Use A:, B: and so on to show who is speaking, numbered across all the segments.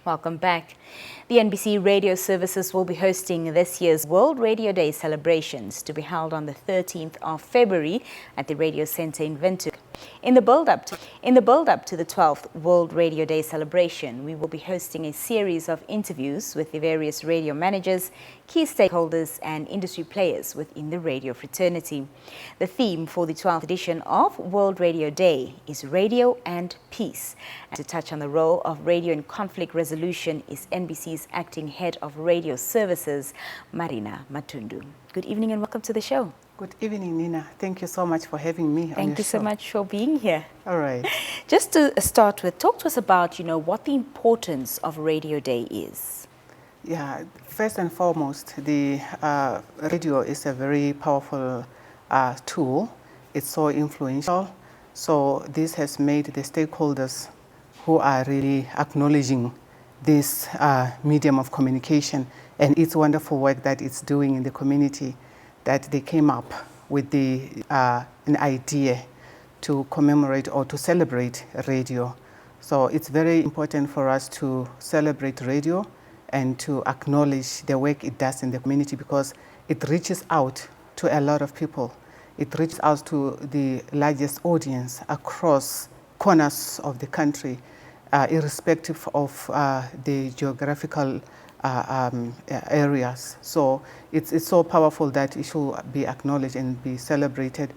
A: Welcome back. The NBC Radio Services will be hosting this year's World Radio Day celebrations to be held on the 13th of February at the Radio Centre in Windhoek. In the build-up to the 12th World Radio Day celebration, we will be hosting a series of interviews with the various radio managers, key stakeholders and industry players within the radio fraternity. The theme for the 12th edition of World Radio Day is Radio and Peace. And to touch on the role of radio in conflict resolution is NBC's acting head of radio services, Marina Matundu. Good evening and welcome to the show.
B: Good evening, Nina. Thank you so much for having me on your show.
A: Thank you so much for being here.
B: All right.
A: Just to start with, talk to us about, what the importance of Radio Day is.
B: Yeah, first and foremost, the radio is a very powerful tool. It's so influential. So this has made the stakeholders who are really acknowledging this medium of communication and its wonderful work that it's doing in the community, that they came up with an idea to commemorate or to celebrate radio. So it's very important for us to celebrate radio and to acknowledge the work it does in the community, because it reaches out to a lot of people. It reaches out to the largest audience across corners of the country, irrespective of the geographical areas. So it's so powerful that it should be acknowledged and be celebrated.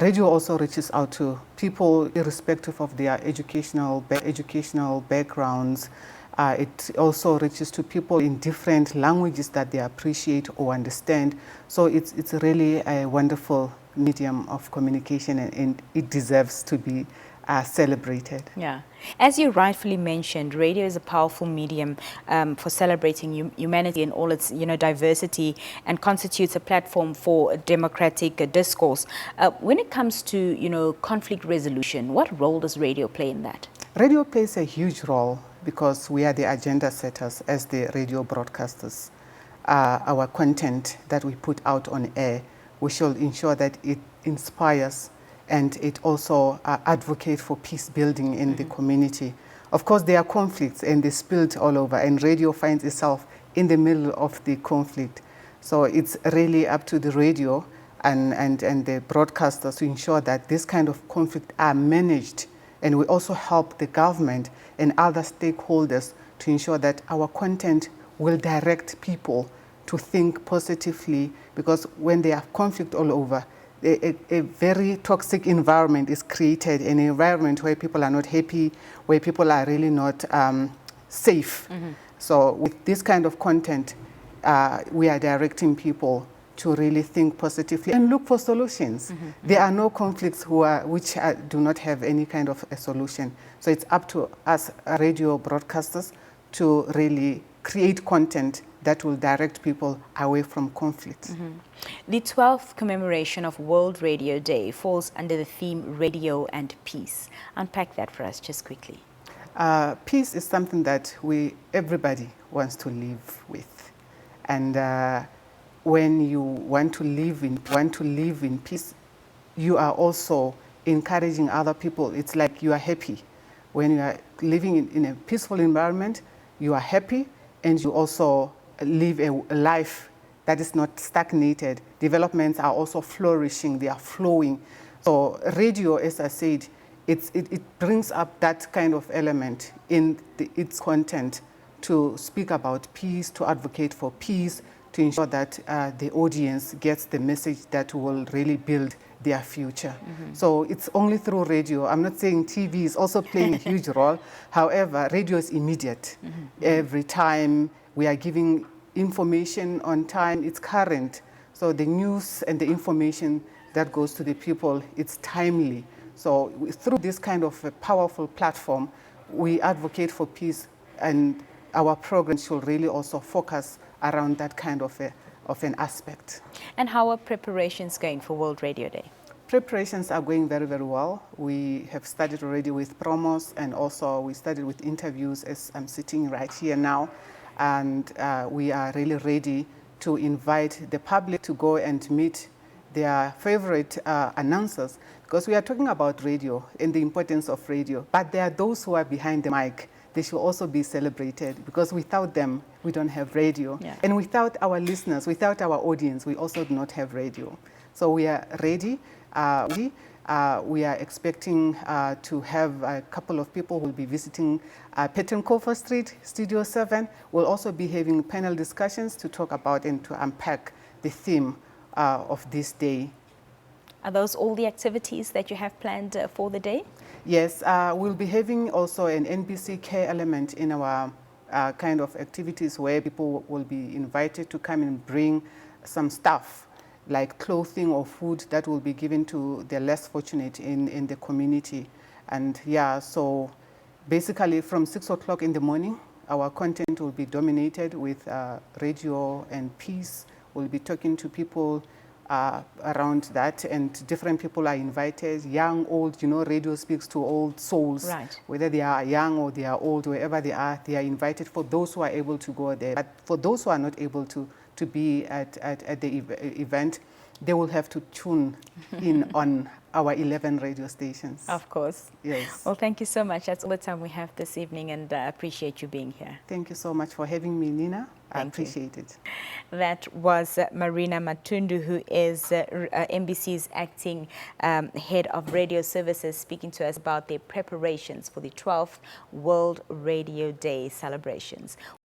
B: Radio also reaches out to people irrespective of their educational backgrounds. It also reaches to people in different languages that they appreciate or understand. So it's really a wonderful medium of communication, and it deserves to be celebrated.
A: Yeah. As you rightfully mentioned, radio is a powerful medium for celebrating humanity and all its diversity, and constitutes a platform for democratic discourse. When it comes to conflict resolution, what role does radio play in that?
B: Radio plays a huge role because we are the agenda setters as the radio broadcasters. Our content that we put out on air, we shall ensure that it inspires and it also advocates for peace building in the community. Of course, there are conflicts and they spilled all over, and radio finds itself in the middle of the conflict. So it's really up to the radio and the broadcasters to ensure that this kind of conflict are managed. And we also help the government and other stakeholders to ensure that our content will direct people to think positively, because when there are conflict all over, a very toxic environment is created, an environment where people are not happy, where people are really not safe. So with this kind of content, we are directing people to really think positively and look for solutions. There are no conflicts which do not have any kind of a solution. So it's up to us radio broadcasters to really create content that will direct people away from conflict.
A: The 12th commemoration of World Radio Day falls under the theme Radio and Peace. Unpack that for us just quickly.
B: Peace is something that everybody wants to live with. And when you want to live in peace, you are also encouraging other people. It's like you are happy. When you are living in a peaceful environment, you are happy, and you also live a life that is not stagnated. Developments are also flourishing, they are flowing. So radio, as I said, it brings up that kind of element in its content to speak about peace, to advocate for peace, to ensure that the audience gets the message that will really build their future. So it's only through radio. I'm not saying TV is also playing a huge role. However, radio is immediate. Every time we are giving information on time, it's current. So the news and the information that goes to the people, it's timely. So through this kind of a powerful platform, we advocate for peace, and our program should really also focus around that kind of an aspect.
A: And how are preparations going for World Radio Day?
B: Preparations are going very, very well. We have started already with promos, and also we started with interviews as I'm sitting right here now. And we are really ready to invite the public to go and meet their favorite announcers, because we are talking about radio and the importance of radio. But there are those who are behind the mic they should also be celebrated, because without them, we don't have radio.
A: Yeah.
B: And without our listeners, without our audience, we also do not have radio. So we are ready. We are expecting to have a couple of people who will be visiting Pettenkofer Street, Studio 7. We'll also be having panel discussions to talk about and to unpack the theme of this day.
A: Are those all the activities that you have planned for the day?
B: Yes, we'll be having also an NBC care element in our kind of activities, where people will be invited to come and bring some stuff, like clothing or food, that will be given to the less fortunate in the community. And yeah, so basically from 6 o'clock in the morning, our content will be dominated with radio and peace. We'll be talking to people around that, and different people are invited, young, old. You know, radio speaks to old souls.
A: Right.
B: Whether they are young or they are old, wherever they are invited, for those who are able to go there. But for those who are not able to be at the event, they will have to tune in on our 11 radio stations.
A: Of course.
B: Yes.
A: Well, thank you so much. That's all the time we have this evening, and I appreciate you being here.
B: Thank you so much for having me, Nina. I appreciate it.
A: That was Marina Matundu, who is NBC's acting head of radio services, speaking to us about their preparations for the 12th World Radio Day celebrations.